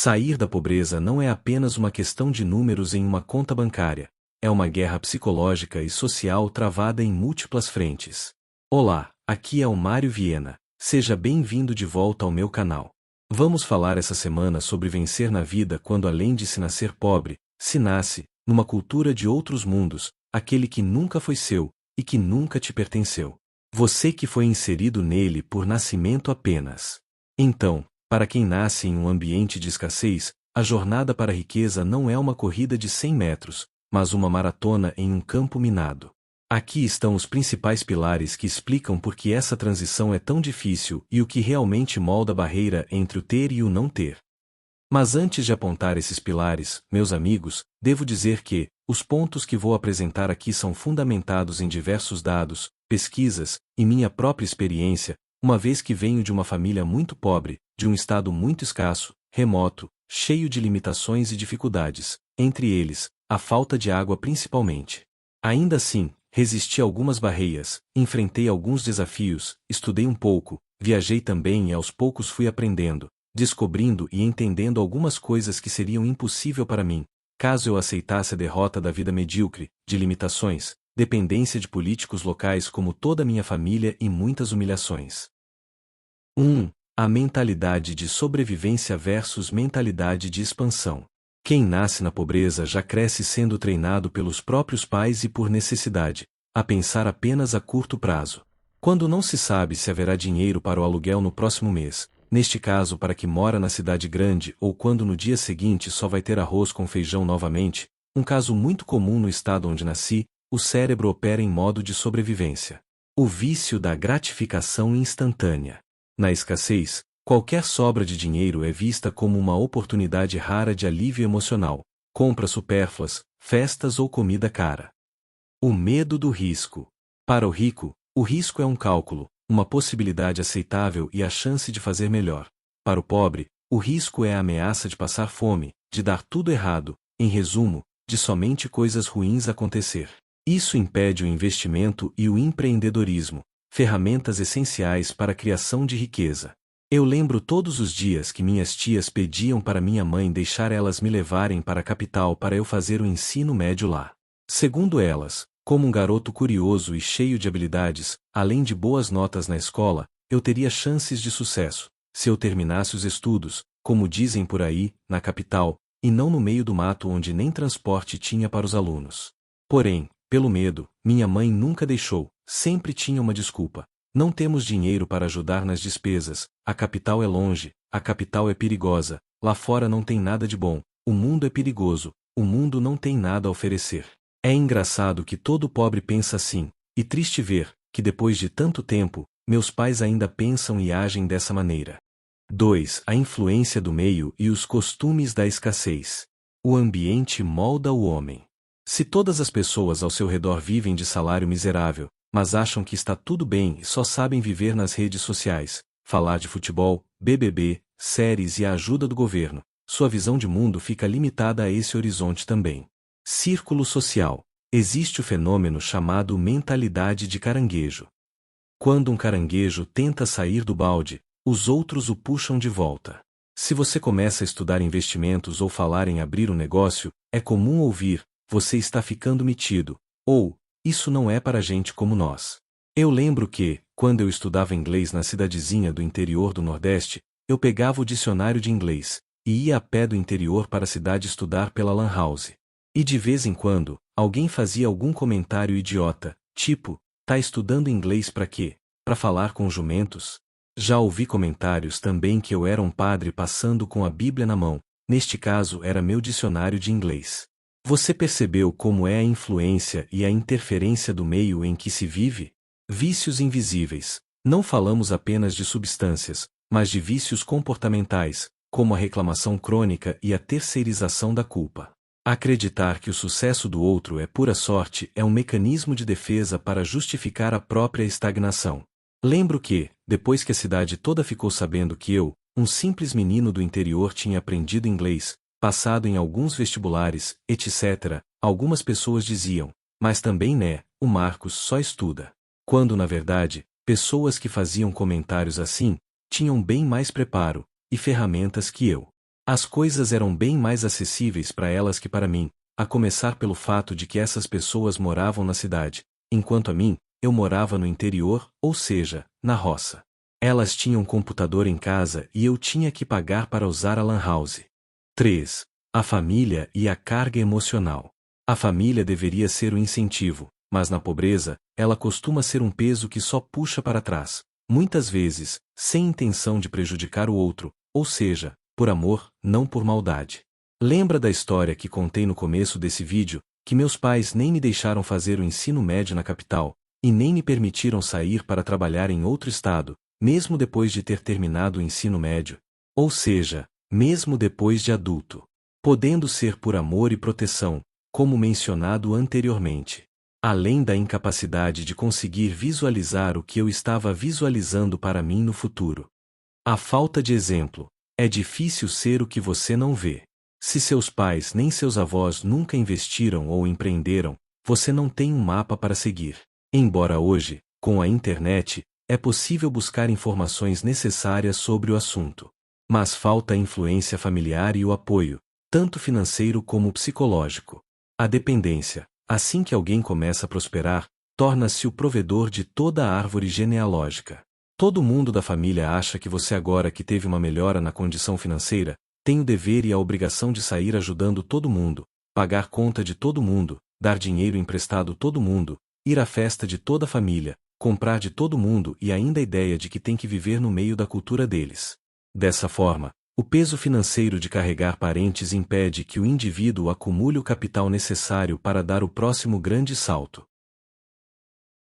Sair da pobreza não é apenas uma questão de números em uma conta bancária, é uma guerra psicológica e social travada em múltiplas frentes. Olá, aqui é o Mário Viena, seja bem-vindo de volta ao meu canal. Vamos falar essa semana sobre vencer na vida quando além de se nascer pobre, se nasce, numa cultura de outros mundos, aquele que nunca foi seu, e que nunca te pertenceu. Você que foi inserido nele por nascimento apenas. Então, para quem nasce em um ambiente de escassez, a jornada para a riqueza não é uma corrida de 100 metros, mas uma maratona em um campo minado. Aqui estão os principais pilares que explicam por que essa transição é tão difícil e o que realmente molda a barreira entre o ter e o não ter. Mas antes de apontar esses pilares, meus amigos, devo dizer que os pontos que vou apresentar aqui são fundamentados em diversos dados, pesquisas e minha própria experiência, uma vez que venho de uma família muito pobre, de um estado muito escasso, remoto, cheio de limitações e dificuldades, entre eles, a falta de água principalmente. Ainda assim, resisti a algumas barreiras, enfrentei alguns desafios, estudei um pouco, viajei também e aos poucos fui aprendendo, descobrindo e entendendo algumas coisas que seriam impossível para mim, caso eu aceitasse a derrota da vida medíocre, de limitações, dependência de políticos locais como toda a minha família e muitas humilhações. 1. A mentalidade de sobrevivência versus mentalidade de expansão. Quem nasce na pobreza já cresce sendo treinado pelos próprios pais e por necessidade, a pensar apenas a curto prazo. Quando não se sabe se haverá dinheiro para o aluguel no próximo mês, neste caso para quem mora na cidade grande ou quando no dia seguinte só vai ter arroz com feijão novamente, um caso muito comum no estado onde nasci, o cérebro opera em modo de sobrevivência. O vício da gratificação instantânea. Na escassez, qualquer sobra de dinheiro é vista como uma oportunidade rara de alívio emocional, compras supérfluas, festas ou comida cara. O medo do risco. Para o rico, o risco é um cálculo, uma possibilidade aceitável e a chance de fazer melhor. Para o pobre, o risco é a ameaça de passar fome, de dar tudo errado, em resumo, de somente coisas ruins acontecer. Isso impede o investimento e o empreendedorismo, ferramentas essenciais para a criação de riqueza. Eu lembro todos os dias que minhas tias pediam para minha mãe deixar elas me levarem para a capital para eu fazer o ensino médio lá. Segundo elas, como um garoto curioso e cheio de habilidades, além de boas notas na escola, eu teria chances de sucesso, se eu terminasse os estudos, como dizem por aí, na capital, e não no meio do mato onde nem transporte tinha para os alunos. Porém, pelo medo, minha mãe nunca deixou, sempre tinha uma desculpa. Não temos dinheiro para ajudar nas despesas, a capital é longe, a capital é perigosa, lá fora não tem nada de bom, o mundo é perigoso, o mundo não tem nada a oferecer. É engraçado que todo pobre pensa assim, e triste ver, que depois de tanto tempo, meus pais ainda pensam e agem dessa maneira. 2. A influência do meio e os costumes da escassez. O ambiente molda o homem. Se todas as pessoas ao seu redor vivem de salário miserável, mas acham que está tudo bem e só sabem viver nas redes sociais, falar de futebol, BBB, séries e a ajuda do governo, sua visão de mundo fica limitada a esse horizonte também. Círculo social. Existe o fenômeno chamado mentalidade de caranguejo. Quando um caranguejo tenta sair do balde, os outros o puxam de volta. Se você começa a estudar investimentos ou falar em abrir um negócio, é comum ouvir: você está ficando metido, ou isso não é para gente como nós. Eu lembro que, quando eu estudava inglês na cidadezinha do interior do Nordeste, eu pegava o dicionário de inglês e ia a pé do interior para a cidade estudar pela lan house. E de vez em quando, alguém fazia algum comentário idiota, tipo: tá estudando inglês para quê? Para falar com jumentos? Já ouvi comentários também que eu era um padre passando com a Bíblia na mão, neste caso era meu dicionário de inglês. Você percebeu como é a influência e a interferência do meio em que se vive? Vícios invisíveis. Não falamos apenas de substâncias, mas de vícios comportamentais, como a reclamação crônica e a terceirização da culpa. Acreditar que o sucesso do outro é pura sorte é um mecanismo de defesa para justificar a própria estagnação. Lembro que, depois que a cidade toda ficou sabendo que eu, um simples menino do interior, tinha aprendido inglês, passado em alguns vestibulares, etc., algumas pessoas diziam: mas também né, o Marcos só estuda. Quando na verdade, pessoas que faziam comentários assim, tinham bem mais preparo e ferramentas que eu. As coisas eram bem mais acessíveis para elas que para mim, a começar pelo fato de que essas pessoas moravam na cidade, enquanto a mim, eu morava no interior, ou seja, na roça. Elas tinham computador em casa e eu tinha que pagar para usar a lan house. 3. A família e a carga emocional. A família deveria ser o incentivo, mas na pobreza, ela costuma ser um peso que só puxa para trás, muitas vezes, sem intenção de prejudicar o outro, ou seja, por amor, não por maldade. Lembra da história que contei no começo desse vídeo, que meus pais nem me deixaram fazer o ensino médio na capital, e nem me permitiram sair para trabalhar em outro estado, mesmo depois de ter terminado o ensino médio? Ou seja, mesmo depois de adulto. Podendo ser por amor e proteção, como mencionado anteriormente. Além da incapacidade de conseguir visualizar o que eu estava visualizando para mim no futuro. A falta de exemplo. É difícil ser o que você não vê. Se seus pais nem seus avós nunca investiram ou empreenderam, você não tem um mapa para seguir. Embora hoje, com a internet, é possível buscar informações necessárias sobre o assunto. Mas falta a influência familiar e o apoio, tanto financeiro como psicológico. A dependência, assim que alguém começa a prosperar, torna-se o provedor de toda a árvore genealógica. Todo mundo da família acha que você agora que teve uma melhora na condição financeira, tem o dever e a obrigação de sair ajudando todo mundo, pagar conta de todo mundo, dar dinheiro emprestado todo mundo, ir à festa de toda a família, comprar de todo mundo e ainda a ideia de que tem que viver no meio da cultura deles. Dessa forma, o peso financeiro de carregar parentes impede que o indivíduo acumule o capital necessário para dar o próximo grande salto.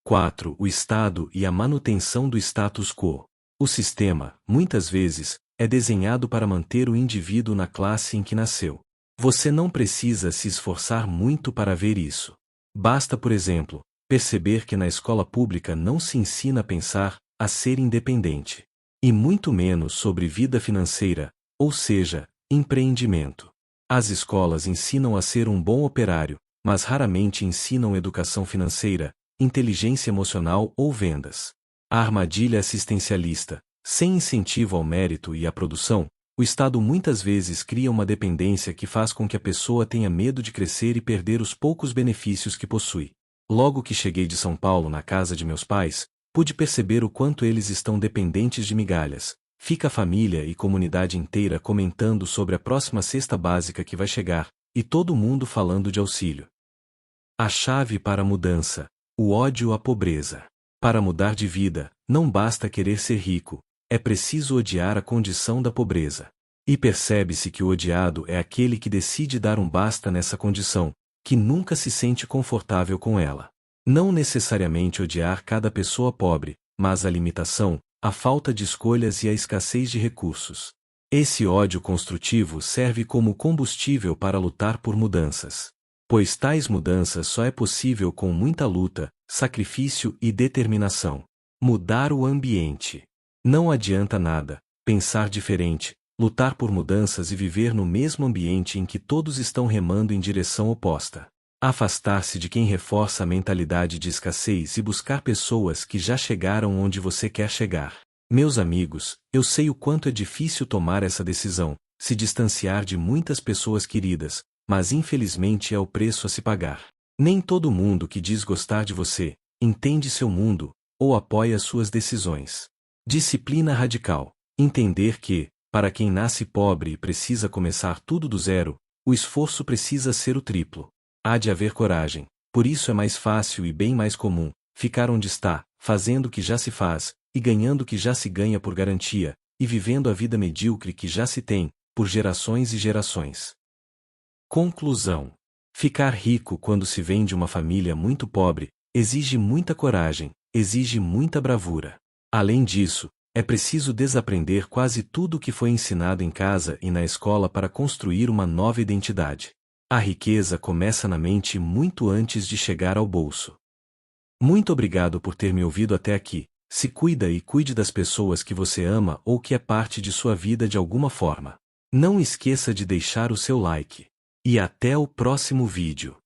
4. O Estado e a manutenção do status quo. O sistema, muitas vezes, é desenhado para manter o indivíduo na classe em que nasceu. Você não precisa se esforçar muito para ver isso. Basta, por exemplo, perceber que na escola pública não se ensina a pensar, a ser independente. E muito menos sobre vida financeira, ou seja, empreendimento. As escolas ensinam a ser um bom operário, mas raramente ensinam educação financeira, inteligência emocional ou vendas. A armadilha assistencialista, sem incentivo ao mérito e à produção, o Estado muitas vezes cria uma dependência que faz com que a pessoa tenha medo de crescer e perder os poucos benefícios que possui. Logo que cheguei de São Paulo na casa de meus pais, pude perceber o quanto eles estão dependentes de migalhas. Fica a família e comunidade inteira comentando sobre a próxima cesta básica que vai chegar, e todo mundo falando de auxílio. A chave para a mudança. O ódio à pobreza. Para mudar de vida, não basta querer ser rico, é preciso odiar a condição da pobreza. E percebe-se que o odiado é aquele que decide dar um basta nessa condição, que nunca se sente confortável com ela. Não necessariamente odiar cada pessoa pobre, mas a limitação, a falta de escolhas e a escassez de recursos. Esse ódio construtivo serve como combustível para lutar por mudanças. Pois tais mudanças só é possível com muita luta, sacrifício e determinação. Mudar o ambiente. Não adianta nada pensar diferente, lutar por mudanças e viver no mesmo ambiente em que todos estão remando em direção oposta. Afastar-se de quem reforça a mentalidade de escassez e buscar pessoas que já chegaram onde você quer chegar. Meus amigos, eu sei o quanto é difícil tomar essa decisão, se distanciar de muitas pessoas queridas, mas infelizmente é o preço a se pagar. Nem todo mundo que diz gostar de você, entende seu mundo, ou apoia suas decisões. Disciplina radical. Entender que, para quem nasce pobre e precisa começar tudo do zero, o esforço precisa ser o triplo. Há de haver coragem, por isso é mais fácil e bem mais comum, ficar onde está, fazendo o que já se faz, e ganhando o que já se ganha por garantia, e vivendo a vida medíocre que já se tem, por gerações e gerações. Conclusão. Ficar rico quando se vem de uma família muito pobre, exige muita coragem, exige muita bravura. Além disso, é preciso desaprender quase tudo o que foi ensinado em casa e na escola para construir uma nova identidade. A riqueza começa na mente muito antes de chegar ao bolso. Muito obrigado por ter me ouvido até aqui. Se cuida e cuide das pessoas que você ama ou que é parte de sua vida de alguma forma. Não esqueça de deixar o seu like. E até o próximo vídeo.